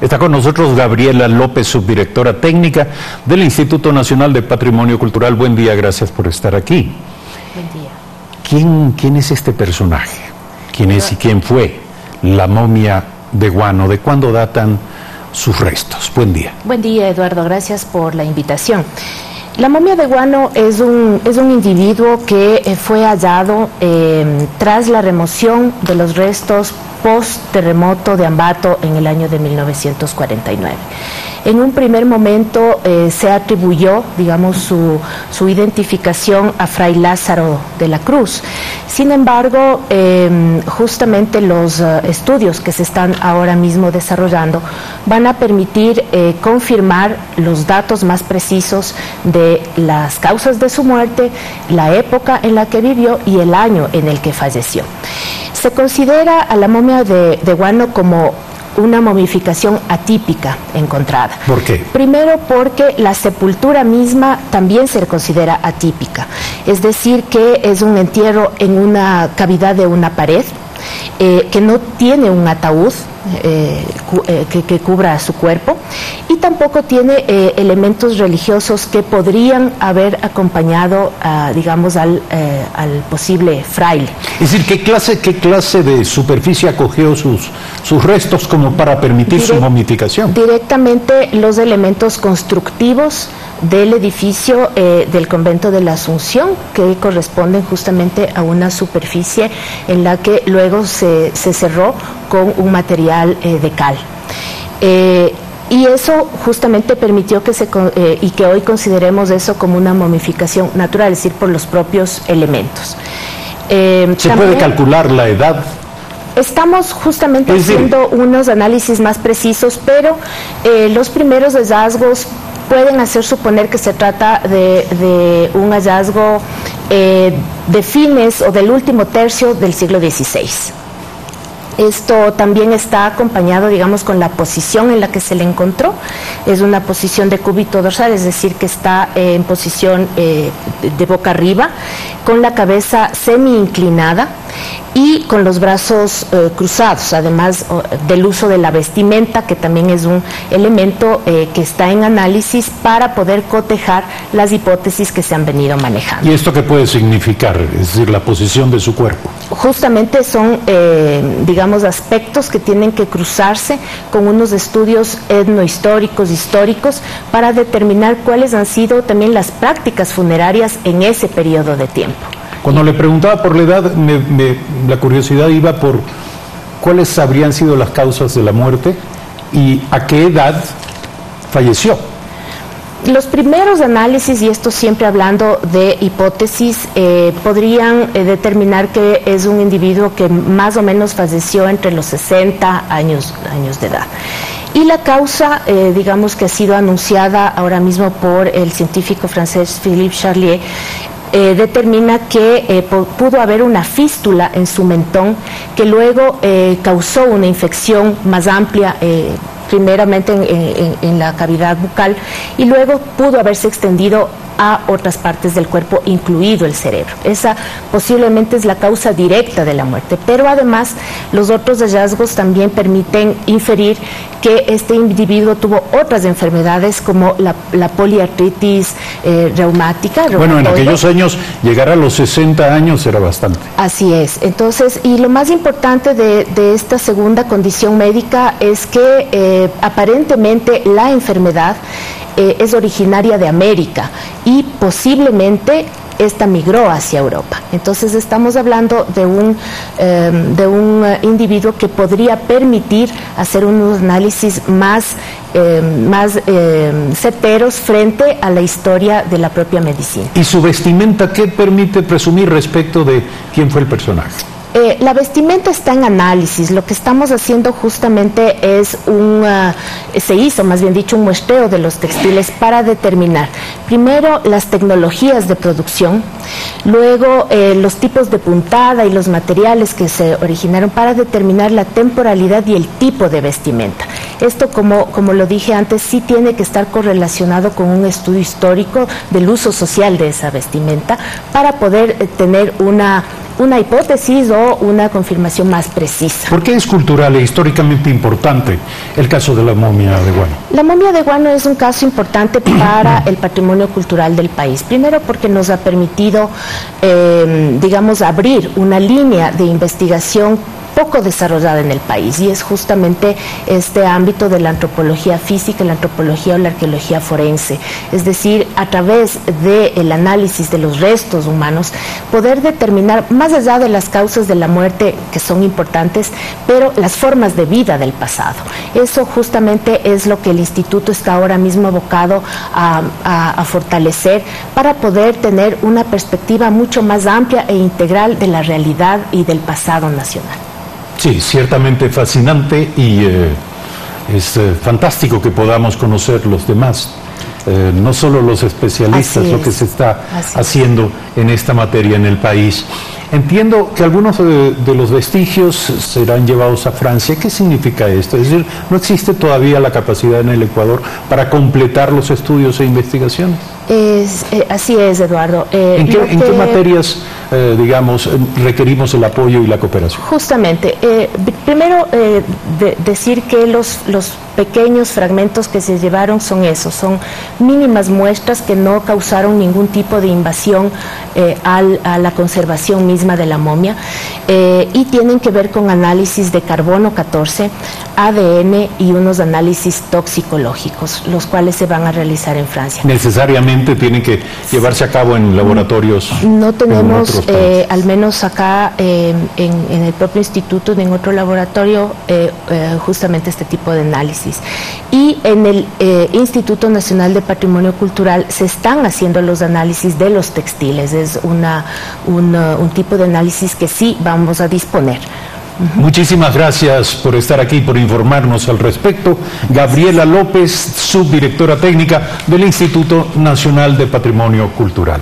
Está con nosotros Gabriela López, subdirectora técnica del Instituto Nacional de Patrimonio Cultural. Buen día, gracias por estar aquí. Buen día. ¿Quién es este personaje? ¿Quién es y quién fue la momia de Guano? ¿De cuándo datan sus restos? Buen día. Buen día, Eduardo, gracias por la invitación. La momia de Guano es un individuo que fue hallado tras la remoción de los restos post-terremoto de Ambato en el año de 1949. En un primer momento se atribuyó, digamos, su identificación a Fray Lázaro de la Cruz. Sin embargo, justamente los estudios que se están ahora mismo desarrollando van a permitir confirmar los datos más precisos de las causas de su muerte, la época en la que vivió y el año en el que falleció. Se considera a la momia de Guano como una momificación atípica encontrada. ¿Por qué? Primero porque la sepultura misma también se considera atípica, es decir, que es un entierro en una cavidad de una pared, que no tiene un ataúd que cubra su cuerpo y tampoco tiene elementos religiosos que podrían haber acompañado, digamos, al posible fraile. Es decir, ¿qué clase de superficie acogió sus restos como para permitir su momificación? Directamente los elementos constructivos del edificio del convento de la Asunción, que corresponden justamente a una superficie en la que luego se cerró con un material de cal. Y eso justamente permitió y que hoy consideremos eso como una momificación natural, es decir, por los propios elementos. ¿Se puede calcular la edad? Estamos justamente haciendo unos análisis más precisos, pero los primeros hallazgos pueden hacer suponer que se trata de un hallazgo de fines o del último tercio del siglo XVI. Esto también está acompañado, digamos, con la posición en la que se le encontró. Es una posición de cúbito dorsal, es decir, que está en posición de boca arriba, con la cabeza semi-inclinada y con los brazos cruzados, además del uso de la vestimenta, que también es un elemento que está en análisis para poder cotejar las hipótesis que se han venido manejando. ¿Y esto qué puede significar? Es decir, la posición de su cuerpo. Justamente son, digamos, aspectos que tienen que cruzarse con unos estudios etnohistóricos, históricos, para determinar cuáles han sido también las prácticas funerarias en ese periodo de tiempo. Cuando le preguntaba por la edad, la curiosidad iba por cuáles habrían sido las causas de la muerte y a qué edad falleció. Los primeros análisis, y esto siempre hablando de hipótesis, podrían determinar que es un individuo que más o menos falleció entre los 60 años de edad. Y la causa, digamos, que ha sido anunciada ahora mismo por el científico francés Philippe Charlier, determina que pudo haber una fístula en su mentón que luego causó una infección más amplia, primeramente en la cavidad bucal, y luego pudo haberse extendido a otras partes del cuerpo, incluido el cerebro. Esa posiblemente es la causa directa de la muerte, pero además los otros hallazgos también permiten inferir que este individuo tuvo otras enfermedades como la poliartritis reumática. Bueno, en aquellos años llegar a los 60 años era bastante. Así es. Entonces, y lo más importante de esta segunda condición médica es que aparentemente la enfermedad es originaria de América y posiblemente esta migró hacia Europa. Entonces estamos hablando de un individuo que podría permitir hacer unos análisis más certeros frente a la historia de la propia medicina. ¿Y su vestimenta qué permite presumir respecto de quién fue el personaje? La vestimenta está en análisis. Lo que estamos haciendo justamente es se hizo más bien dicho un muestreo de los textiles para determinar primero las tecnologías de producción, luego los tipos de puntada y los materiales que se originaron para determinar la temporalidad y el tipo de vestimenta. Esto, como lo dije antes, sí tiene que estar correlacionado con un estudio histórico del uso social de esa vestimenta para poder tener una una hipótesis o una confirmación más precisa. ¿Por qué es cultural e históricamente importante el caso de la momia de Guano? La momia de Guano es un caso importante para el patrimonio cultural del país. Primero porque nos ha permitido, digamos, abrir una línea de investigación poco desarrollada en el país, y es justamente este ámbito de la antropología física, la antropología o la arqueología forense, es decir, a través del análisis de los restos humanos, poder determinar, más allá de las causas de la muerte, que son importantes, pero las formas de vida del pasado. Eso justamente es lo que el Instituto está ahora mismo abocado a fortalecer, para poder tener una perspectiva mucho más amplia e integral de la realidad y del pasado nacional. Sí, ciertamente fascinante, y es fantástico que podamos conocer los demás, no solo los especialistas, lo que se está haciendo en esta materia en el país. Entiendo que algunos de los vestigios serán llevados a Francia. ¿Qué significa esto? Es decir, ¿no existe todavía la capacidad en el Ecuador para completar los estudios e investigaciones? Así es, Eduardo. ¿En qué materias, digamos, requerimos el apoyo y la cooperación? Justamente, primero decir que los pequeños fragmentos que se llevaron son esos, son mínimas muestras que no causaron ningún tipo de invasión a la conservación misma de la momia, y tienen que ver con análisis de carbono 14, ADN y unos análisis toxicológicos, los cuales se van a realizar en Francia. ¿Necesariamente tienen que llevarse a cabo en laboratorios? No tenemos, al menos acá en el propio instituto, en otro laboratorio, justamente este tipo de análisis. Y en el Instituto Nacional de Patrimonio Cultural se están haciendo los análisis de los textiles. Es un tipo de análisis que sí vamos a disponer. Muchísimas gracias por estar aquí, por informarnos al respecto. Gabriela López, subdirectora técnica del Instituto Nacional de Patrimonio Cultural.